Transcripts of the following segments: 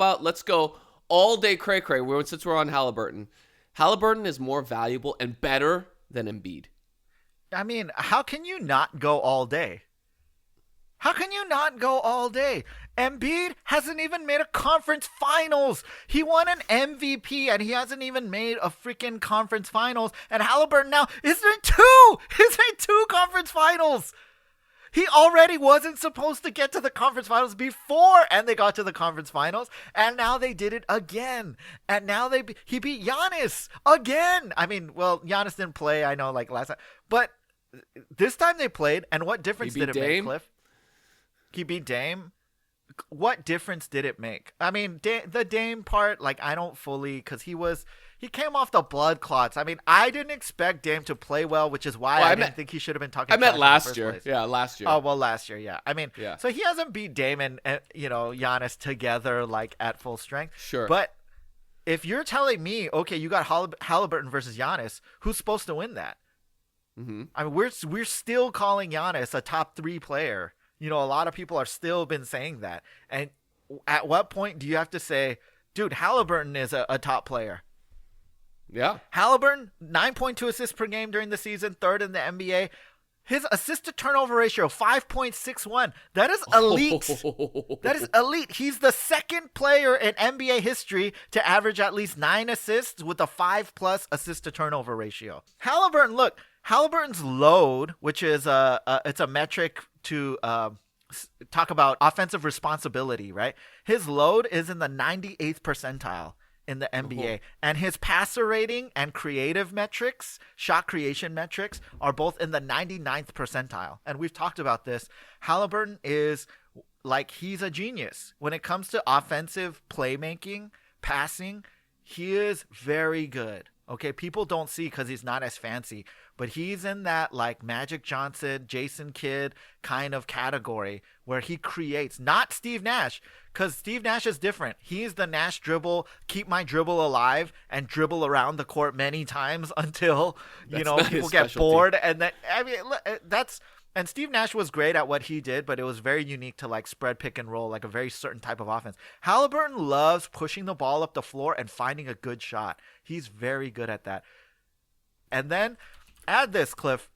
about let's go all day Cray Cray. Since we're on Haliburton, Haliburton is more valuable and better than Embiid. I mean, how can you not go all day? How can you not go all day? Embiid hasn't even made a conference finals. He won an MVP and he hasn't even made a freaking conference finals. And Haliburton now is in two. He's in two conference finals. He already wasn't supposed to get to the conference finals before, and they got to the conference finals, and now they did it again. And now he beat Giannis again. I mean, well, Giannis didn't play, I know, like last time, but this time they played, and what difference did it make, Cliff? He beat Dame. What difference did it make? I mean, the Dame part, like, I don't fully, because he came off the blood clots. I mean, I didn't expect Dame to play well, which is why I didn't think he should have been talking. I meant last year. Place. Yeah, last year. Oh, well, last year, yeah. I mean, yeah. So he hasn't beat Dame and Giannis together, like, at full strength. Sure. But if you're telling me, okay, you got Haliburton versus Giannis, who's supposed to win that? Mm-hmm. I mean, we're still calling Giannis a top 3 player. You know, a lot of people are still been saying that. And at what point do you have to say, dude, Haliburton is a top player? Yeah. Haliburton, 9.2 assists per game during the season, 3rd in the NBA. His assist to turnover ratio, 5.61. That is elite. That is elite. He's the 2nd player in NBA history to average at least 9 assists with a 5+ assist to turnover ratio. Haliburton's load, which is it's a metric to talk about offensive responsibility, right? His load is in the 98th percentile in the NBA, and his passer rating and creative metrics, shot creation metrics, are both in the 99th percentile. And we've talked about this. Haliburton is like, he's a genius when it comes to offensive playmaking, passing. He is very good. Okay, people don't see because he's not as fancy, but he's in that like Magic Johnson, Jason Kidd kind of category where he creates, not Steve Nash, because Steve Nash is different. He's the Nash dribble, keep my dribble alive and dribble around the court many times until, people get bored. And that, I mean, and Steve Nash was great at what he did, but it was very unique to like spread pick and roll, like a very certain type of offense. Haliburton loves pushing the ball up the floor and finding a good shot. He's very good at that. And then add this, Cliff.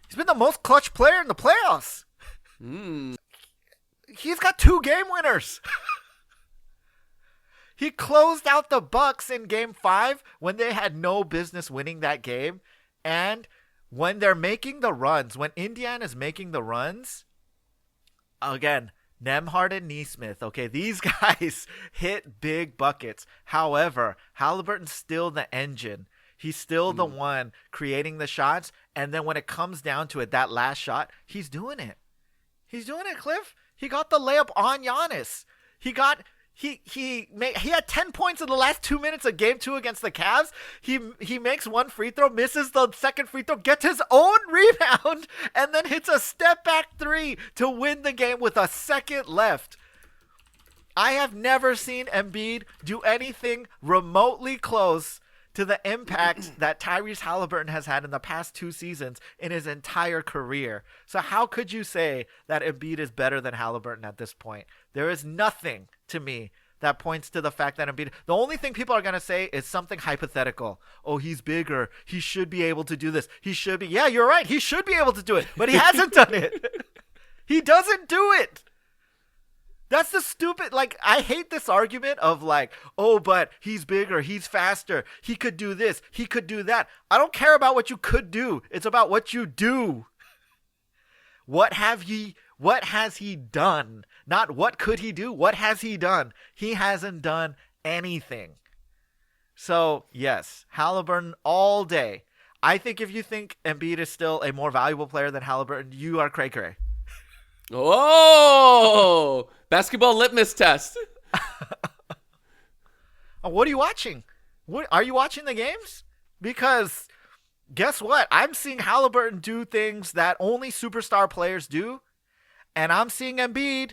He's been the most clutch player in the playoffs. He's got 2 game winners. He closed out the Bucks in game 5 when they had no business winning that game. And when they're making the runs, when Indiana's making the runs, again, Nembhard and Nesmith, okay, these guys hit big buckets. However, Haliburton's still the engine. He's still the one creating the shots. And then when it comes down to it, that last shot, he's doing it. He's doing it, Cliff. He got the layup on Giannis. He had 10 points in the last 2 minutes of game 2 against the Cavs. He makes one free throw, misses the second free throw, gets his own rebound, and then hits a step back 3 to win the game with a second left. I have never seen Embiid do anything remotely close to the impact that Tyrese Haliburton has had in the past 2 seasons in his entire career. So how could you say that Embiid is better than Haliburton at this point? There is nothing to me that points to the fact that Embiid... The only thing people are going to say is something hypothetical. Oh, he's bigger. He should be able to do this. He should be... Yeah, you're right. He should be able to do it, but he hasn't done it. He doesn't do it. That's the stupid, like, I hate this argument of like, oh, but he's bigger, he's faster, he could do this, he could do that. I don't care about what you could do. It's about what you do. What has he done? Not what could he do, what has he done? He hasn't done anything. So, yes, Haliburton all day. I think if you think Embiid is still a more valuable player than Haliburton, you are Cray Cray. Oh, basketball litmus test. What are you watching? Are you watching the games? Because guess what? I'm seeing Haliburton do things that only superstar players do, and I'm seeing Embiid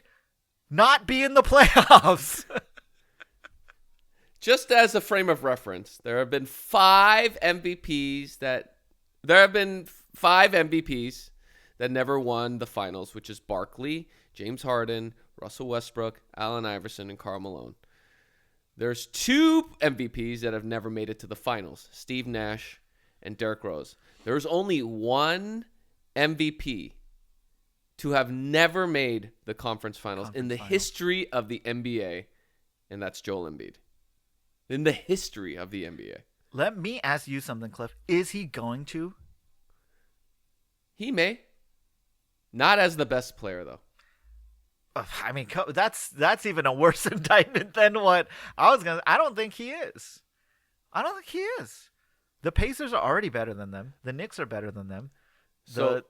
not be in the playoffs. Just as a frame of reference, there have been 5 MVPs that never won the finals, which is Barkley, James Harden, Russell Westbrook, Allen Iverson, and Karl Malone. There's 2 MVPs that have never made it to the finals, Steve Nash and Derrick Rose. There's only one MVP to have never made the conference finals in the history of the NBA, and that's Joel Embiid. In the history of the NBA. Let me ask you something, Cliff. Is he going to? He may. Not as the best player, though. I mean, that's even a worse indictment than what I was going to. I don't think he is. I don't think he is. The Pacers are already better than them. The Knicks are better than them. The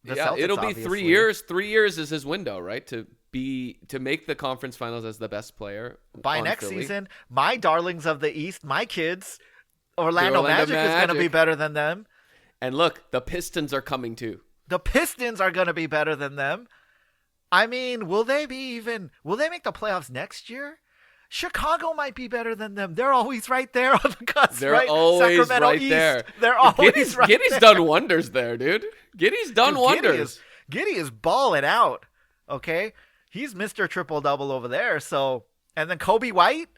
Celtics, it'll be obviously. 3 years. 3 years is his window, right? To make the conference finals as the best player. By next Philly. season, my darlings of the East, my kids, Orlando Magic is going to be better than them. And look, the Pistons are coming too. The Pistons are going to be better than them. I mean, will they make the playoffs next year? Chicago might be better than them. They're always right there on the cusp. They're right? always Sacramento right East, there. They're always right Giddy's there. done wonders there, dude. Giddy's done wonders. Giddy is balling out. Okay, he's Mr. Triple-Double over there. So, and then Kobe White.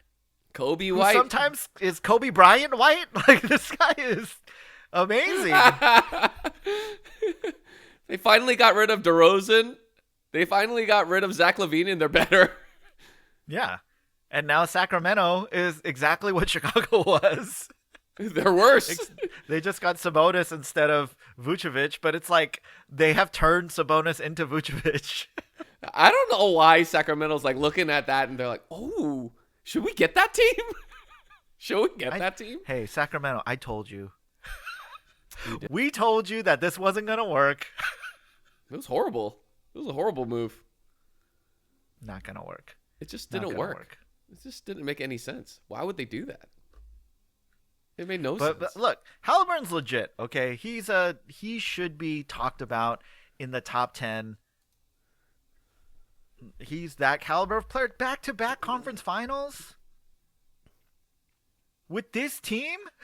Who sometimes is Kobe Bryant White. Like, this guy is amazing. They finally got rid of DeRozan. They finally got rid of Zach LaVine, and they're better. Yeah. And now Sacramento is exactly what Chicago was. They're worse. They just got Sabonis instead of Vucevic, but it's like they have turned Sabonis into Vucevic. I don't know why Sacramento's like looking at that and they're like, oh, should we get that team? Should we get that team? Hey, Sacramento, I told you. We told you that this wasn't going to work. It was horrible. It was a horrible move. Not going to work. It just didn't work. It just didn't make any sense. Why would they do that? It made no sense. But look, Haliburton's legit, okay? He should be talked about in the top 10. He's that caliber of player. Back-to-back conference finals? With this team?